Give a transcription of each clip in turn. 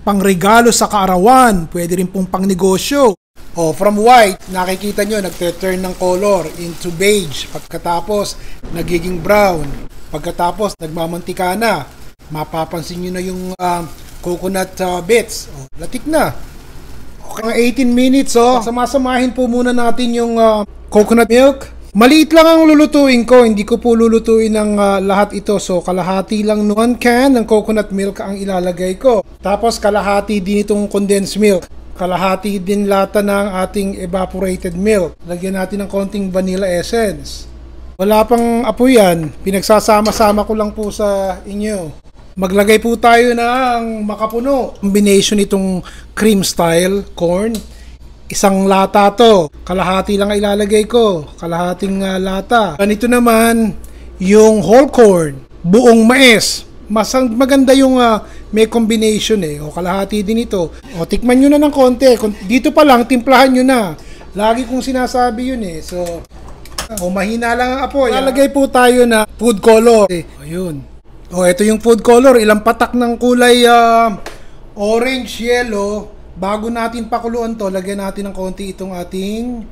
pangregalo sa kaarawan, pwede rin pong pangnegosyo. O, from white, nakikita nyo, nagte-turn ng color into beige. Pagkatapos, nagiging brown. Pagkatapos, nagmamantika na. Mapapansin nyo na yung coconut bits. O, latik na. Okay, 18 minutes, Samasamahin po muna natin yung coconut milk. Maliit lang ang lulutuin ko, hindi ko po lulutuin ng lahat ito. So, kalahati lang 1 can ng coconut milk ang ilalagay ko. Tapos, kalahati din itong condensed milk. Kalahati din lata ng ating evaporated milk. Lagyan natin ng konting vanilla essence. Wala pang apoy yan. Pinagsasama-sama ko lang po sa inyo. Maglagay po tayo ng makapuno. Combination itong cream style corn. Isang lata to. Kalahati lang ilalagay ko. Kalahating lata. Ganito naman yung whole corn. Buong mais. Maganda yung may combination O kalahati din ito. O tikman nyo na ng konti. Dito pa lang, timplahan nyo na. Lagi kong sinasabi yun So, mahina lang ang apoy. Lalagay po tayo na food color. Ayun. Ito yung food color. Ilang patak ng kulay orange, yellow. Bago natin pakuluan to, lagyan natin ng konti itong ating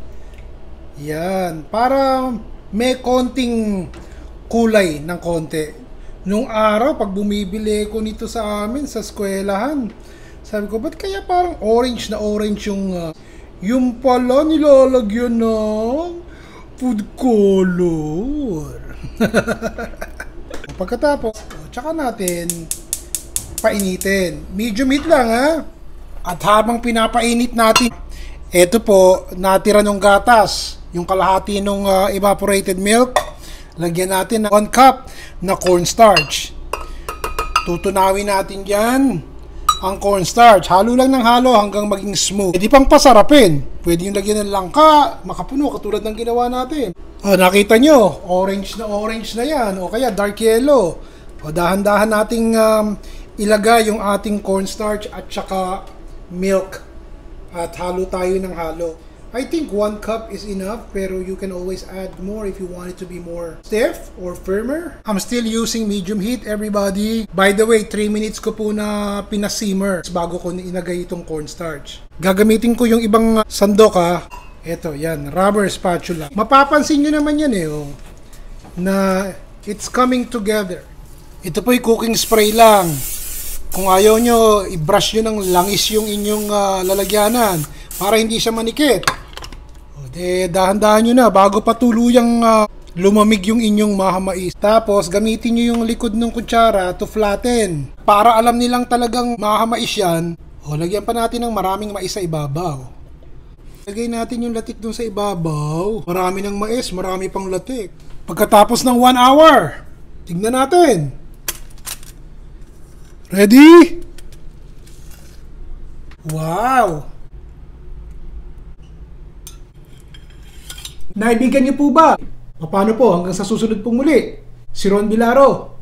yan. Para may konting kulay ng konti. Nung araw, pag bumibili ko nito sa amin, sa eskwelahan, sabi ko, ba't kaya parang orange na orange yung pala nilalagyan ng food color. Pagkatapos, tsaka natin painitin. Medium heat lang At habang pinapainit natin, ito po, natira ng gatas, yung kalahati ng evaporated milk, lagyan natin ng 1 cup na cornstarch. Tutunawin natin dyan ang cornstarch. Halo lang ng halo hanggang maging smooth. Pwede pang pasarapin. Pwede yung lagyan ng langka, makapuno, katulad ng ginawa natin. Nakita nyo, orange na yan, o kaya dark yellow. Dahan-dahan nating ilagay yung ating cornstarch at saka milk. At halo tayo ng halo. I think 1 cup is enough, pero you can always add more if you want it to be more stiff or firmer. I'm still using medium heat, everybody. By the way, 3 minutes ko po na pinasimmer bago ko inagay itong cornstarch. Gagamitin ko yung ibang sandok Ito, yan, rubber spatula. Mapapansin nyo naman yan na it's coming together. Ito po yung cooking spray lang. Kung ayaw nyo, i-brush nyo ng langis yung inyong lalagyanan para hindi siya manikit. Dahan-dahan nyo na bago pa tuluyang lumamig yung inyong mahamais. Tapos, gamitin nyo yung likod ng kutsara to flatten. Para alam nilang talagang mahamais yan, lagyan pa natin ng maraming mais sa ibabaw. Lagay natin yung latik dun sa ibabaw. Marami ng mais, marami pang latik. Pagkatapos ng 1 hour, tignan natin. Ready? Wow! Naibigan niyo po ba? Paano po hanggang sa susunod pong muli? Si Ron Bilaro.